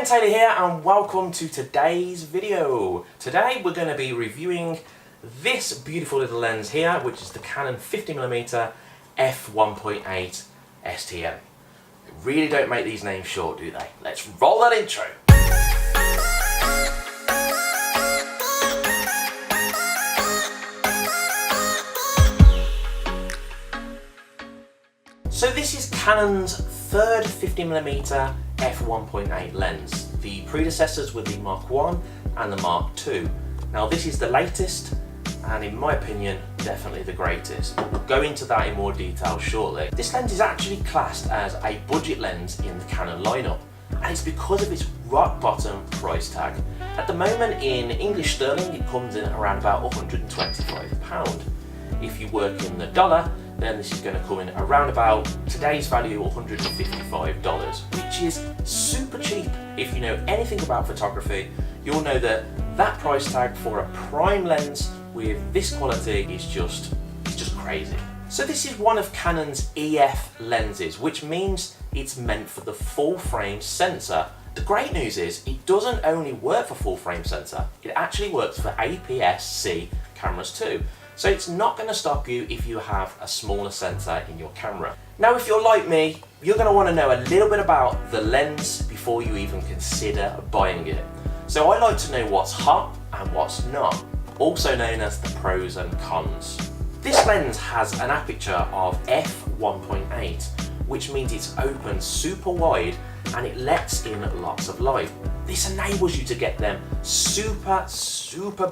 again, Taylor here, and welcome to today's video. Today we're going to be reviewing this beautiful little lens here, which is the Canon 50mm f1.8 STM. They really don't make these names short, do they? Let's roll that intro. So this is Canon's third 50mm f1.8 lens. The predecessors were the Mark I and the Mark II. Now this is the latest, and in my opinion, definitely the greatest. We'll go into that in more detail shortly. This lens is actually classed as a budget lens in the Canon lineup, and it's because of its rock bottom price tag. At the moment in English sterling, it comes in around about £125. If you work in the dollar, then this is going to come in around about today's value $155, which is super cheap. If you know anything about photography, you'll know that that price tag for a prime lens with this quality is just crazy. So this is one of Canon's EF lenses, which means it's meant for the full frame sensor. The great news is it doesn't only work for full frame sensor, it actually works for aps-c cameras too. So it's not going to stop you if you have a smaller sensor in your camera. Now if you're like me, you're going to want to know a little bit about the lens before you even consider buying it. So I like to know what's hot and what's not, also known as the pros and cons. This lens has an aperture of f1.8, which means it's open super wide and it lets in lots of light. This enables you to get them super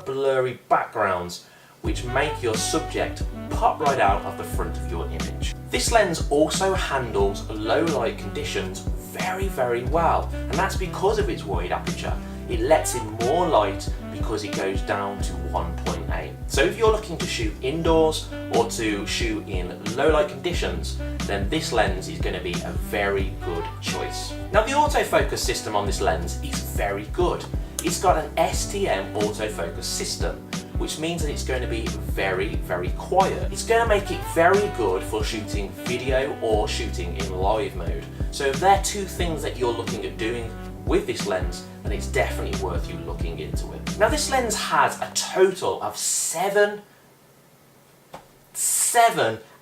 blurry backgrounds which make your subject pop right out of the front of your image. This lens also handles low light conditions very well, and that's because of its wide aperture. It lets in more light because it goes down to 1.8. So if you're looking to shoot indoors or to shoot in low light conditions, then this lens is going to be a very good choice. Now the autofocus system on this lens is very good. It's got an STM autofocus system, which means that it's going to be very quiet. It's going to make it very good for shooting video or shooting in live mode. So if there are two things that you're looking at doing with this lens, then it's definitely worth you looking into it. Now this lens has a total of seven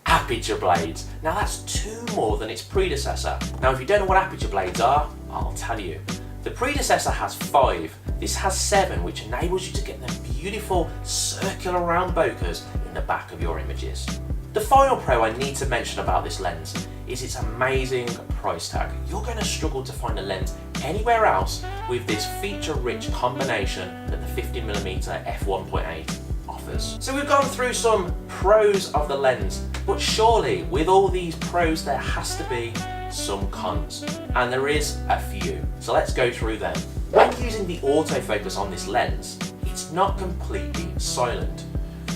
aperture blades. Now that's 2 more than its predecessor. Now if you don't know what aperture blades are, I'll tell you. The predecessor has 5, this has 7, which enables you to get them beautiful circular round bokehs in the back of your images. The final pro I need to mention about this lens is its amazing price tag. You're going to struggle to find a lens anywhere else with this feature-rich combination that the 50mm f1.8 offers. So we've gone through some pros of the lens, but surely with all these pros there has to be some cons, and there is a few, so let's go through them. When using the autofocus on this lens, it's not completely silent.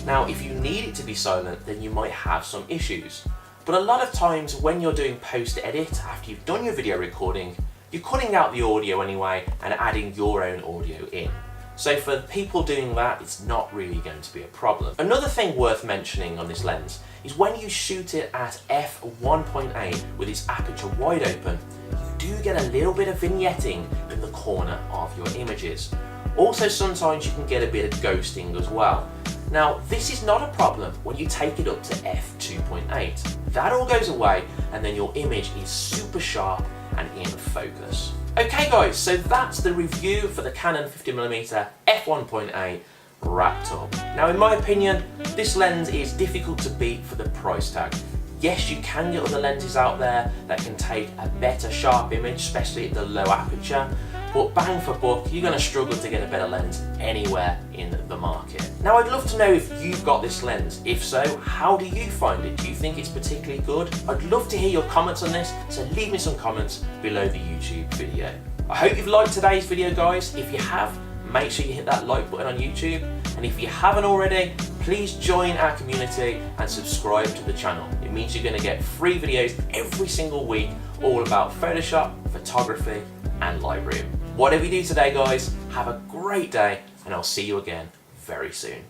Now if you need it to be silent, then you might have some issues, but a lot of times when you're doing post-edit after you've done your video recording, you're cutting out the audio anyway and adding your own audio in. So for people doing that, it's not really going to be a problem. Another thing worth mentioning on this lens is when you shoot it at f1.8 with its aperture wide open, you do get a little bit of vignetting in the corner of your images. Also sometimes you can get a bit of ghosting as well. Now this is not a problem when you take it up to f2.8. That all goes away and then your image is super sharp and in focus. Okay guys, so that's the review for the Canon 50mm f1.8 wrapped up. Now in my opinion, this lens is difficult to beat for the price tag. Yes, you can get other lenses out there that can take a better sharp image, especially at the low aperture, but bang for buck, you're going to struggle to get a better lens anywhere in the market. Now I'd love to know if you've got this lens. If so, how do you find it? Do you think it's particularly good? I'd love to hear your comments on this, so leave me some comments below the YouTube video. I hope you've liked today's video guys. If you have, make sure you hit that like button on YouTube, and if you haven't already, please join our community and subscribe to the channel. It means you're going to get free videos every single week all about Photoshop, photography and Lightroom. Whatever you do today guys, have a great day and I'll see you again very soon.